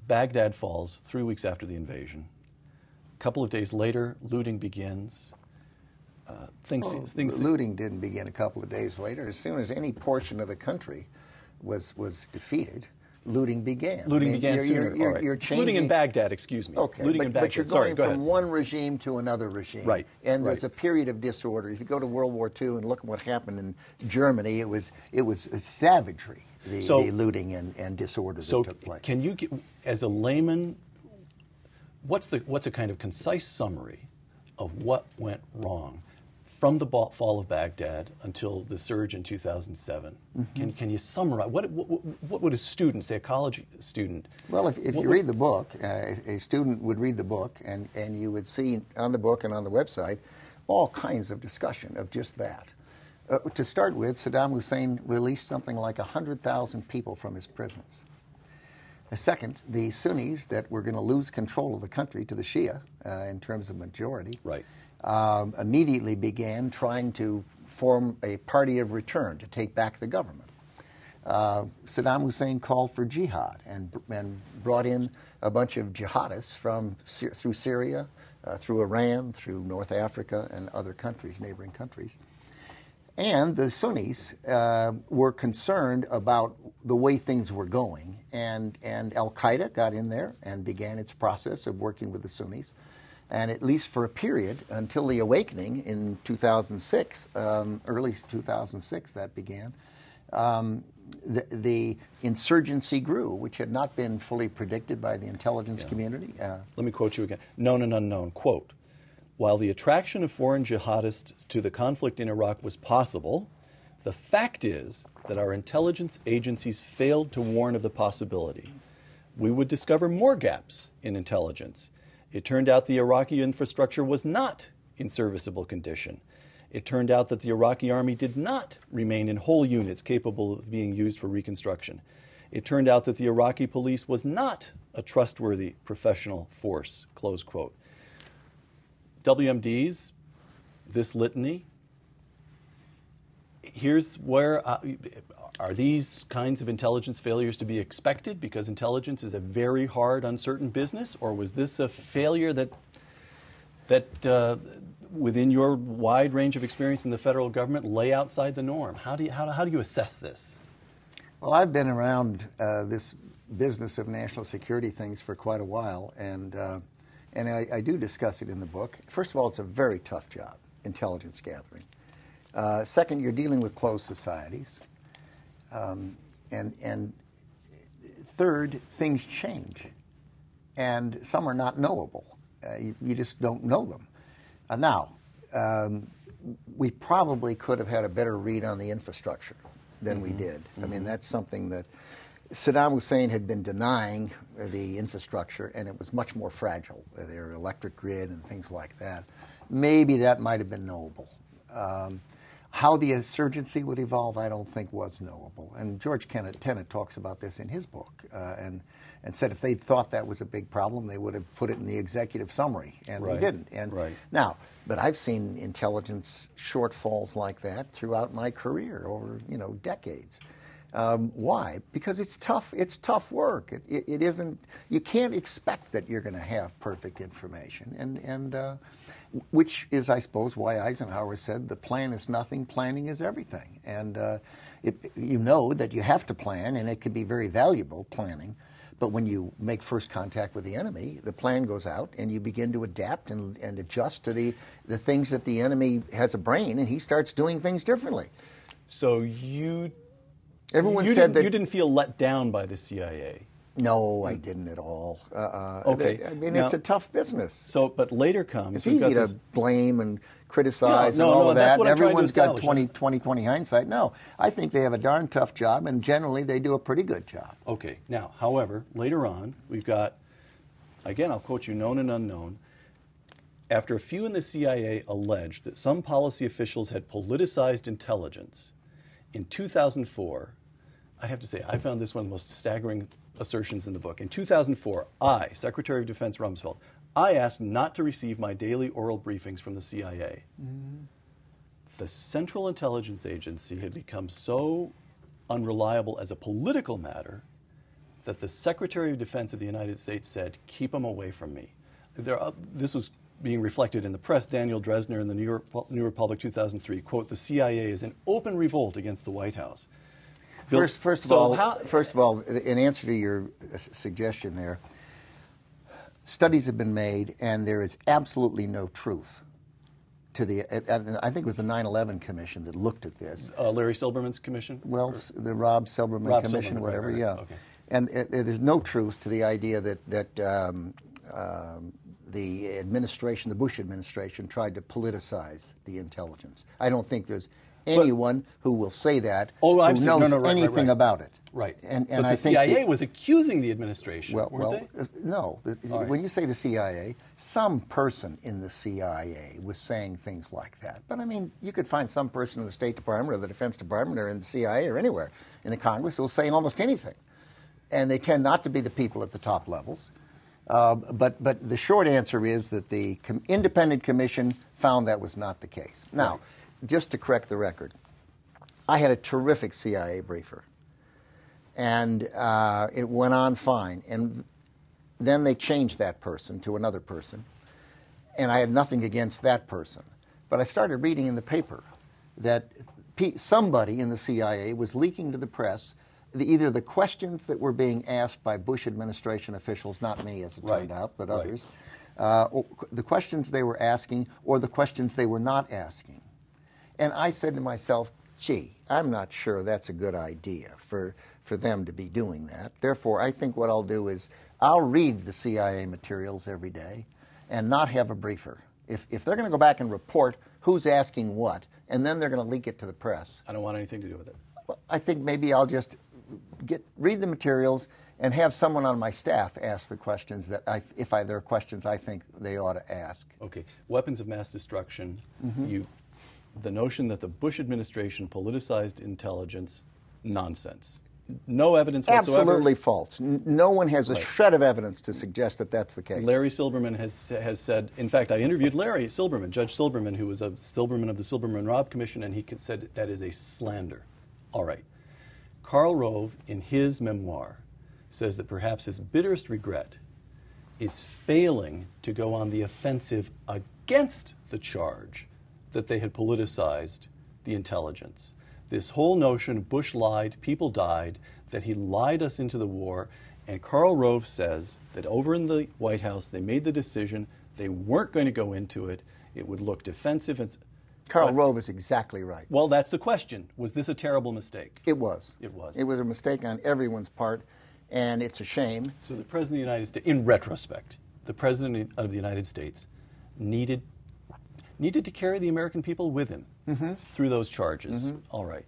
Baghdad falls 3 weeks after the invasion. A couple of days later, looting begins. Looting didn't begin a couple of days later. As soon as any portion of the country was defeated, looting began. Looting began sooner. You're changing. Looting in Baghdad, excuse me. Okay, looting in Baghdad. But you're going from one regime to another regime. Right. And there's a period of disorder. If you go to World War II and look at what happened in Germany, it was savagery, the looting and disorder that took place. Can you, as a layman, what's a kind of concise summary of what went wrong from the fall of Baghdad until the surge in 2007? Mm-hmm. Can you summarize? What would a student, say a college student? Well, if you read the book, a student would read the book, and you would see on the book and on the website all kinds of discussion of just that. To start with, Saddam Hussein released something like 100,000 people from his prisons. Second, the Sunnis that were going to lose control of the country to the Shia in terms of majority, immediately began trying to form a party of return to take back the government. Saddam Hussein called for jihad and brought in a bunch of jihadists through Syria, through Iran, through North Africa and other countries, neighboring countries. And the Sunnis were concerned about the way things were going, and Al-Qaeda got in there and began its process of working with the Sunnis. And at least for a period, until the awakening in 2006, early 2006 that began, the insurgency grew, which had not been fully predicted by the intelligence community. Let me quote you again. Known and unknown, quote, "While the attraction of foreign jihadists to the conflict in Iraq was possible, the fact is that our intelligence agencies failed to warn of the possibility. We would discover more gaps in intelligence. It turned out the Iraqi infrastructure was not in serviceable condition. It turned out that the Iraqi army did not remain in whole units capable of being used for reconstruction. It turned out that the Iraqi police was not a trustworthy professional force," close quote. WMDs, this litany, here's where, are these kinds of intelligence failures to be expected because intelligence is a very hard, uncertain business? Or was this a failure that within your wide range of experience in the federal government lay outside the norm? How do you assess this? Well, I've been around this business of national security things for quite a while, and I do discuss it in the book. First of all, it's a very tough job, intelligence gathering. Second, you're dealing with closed societies. And third, things change. And some are not knowable. You just don't know them. Now, we probably could have had a better read on the infrastructure than we did. I mean, that's something that Saddam Hussein had been denying the infrastructure, and it was much more fragile, their electric grid and things like that. Maybe that might have been knowable. How the insurgency would evolve, I don't think was knowable. And George Tenet talks about this in his book, and said if they'd thought that was a big problem, they would have put it in the executive summary, and they didn't. And now, but I've seen intelligence shortfalls like that throughout my career over decades. Why? Because it's tough. It's tough work. It isn't. You can't expect that you're going to have perfect information, and which is, I suppose, why Eisenhower said the plan is nothing, planning is everything. And you know that you have to plan, and it can be very valuable planning. But when you make first contact with the enemy, the plan goes out, and you begin to adapt and adjust to the things that the enemy has a brain, and he starts doing things differently. So Everyone said that you didn't feel let down by the CIA. No, I didn't at all. Okay. I mean, it's a tough business. So, but later comes... It's easy to blame and criticize and all of that. Everyone's got 20/20 hindsight. No, I think they have a darn tough job, and generally they do a pretty good job. Okay. Now, however, later on, we've got, again, I'll quote you, known and unknown. After a few in the CIA alleged that some policy officials had politicized intelligence, in 2004, I have to say, I found this one of the most staggering assertions in the book. In 2004, I, Secretary of Defense Rumsfeld, I asked not to receive my daily oral briefings from the CIA. The Central Intelligence Agency had become so unreliable as a political matter that the Secretary of Defense of the United States said, "Keep them away from me." This was being reflected in the press. Daniel Dresner in the New Republic 2003, quote, "The CIA is in open revolt against the White House." First of all, in answer to your suggestion there, studies have been made, and there is absolutely no truth to the. I think it was the 9/11 Commission that looked at this. Larry Silberman's commission. Well, the Rob Silberman Commission, whatever. Right. Yeah, Okay. and there's no truth to the idea that the administration, the Bush administration, tried to politicize the intelligence. I don't think there's anyone who will say that who knows anything about it. Right. And but I the think CIA was accusing the administration, weren't they? No. When you say the CIA, some person in the CIA was saying things like that. But, I mean, you could find some person in the State Department or the Defense Department or in the CIA or anywhere in the Congress who will say almost anything. And they tend not to be the people at the top levels. But the short answer is that the independent commission found that was not the case. Now, just to correct the record, I had a terrific CIA briefer, and it went on fine. And then they changed that person to another person, and I had nothing against that person. But I started reading in the paper that somebody in the CIA was leaking to the press either the questions that were being asked by Bush administration officials, not me as it turned out, but others, the questions they were asking or the questions they were not asking. And I said to myself, gee, I'm not sure that's a good idea for them to be doing that. Therefore, I think what I'll do is I'll read the CIA materials every day and not have a briefer. If they're going to go back and report who's asking what, and then they're going to leak it to the press. I don't want anything to do with it. Well, I think maybe I'll just read the materials and have someone on my staff ask the questions that there are questions I think they ought to ask. Okay. Weapons of mass destruction. The notion that the Bush administration politicized intelligence, nonsense. No evidence whatsoever. Absolutely false. No one has a shred of evidence to suggest that that's the case. Larry Silberman has said, in fact, I interviewed Larry Silberman, Judge Silberman, who was a Silberman of the Silberman-Robb Commission, and he said that is a slander. All right. Karl Rove, in his memoir, says that perhaps his bitterest regret is failing to go on the offensive against the charge that they had politicized the intelligence. This whole notion, Bush lied, people died, that he lied us into the war, and Karl Rove says that over in the White House they made the decision they weren't going to go into it, it would look defensive. Karl Rove is exactly right. Well, that's the question. Was this a terrible mistake? It was. It was. It was a mistake on everyone's part, and it's a shame. So the President of the United States, in retrospect, the President of the United States needed to carry the American people with him through those charges. All right.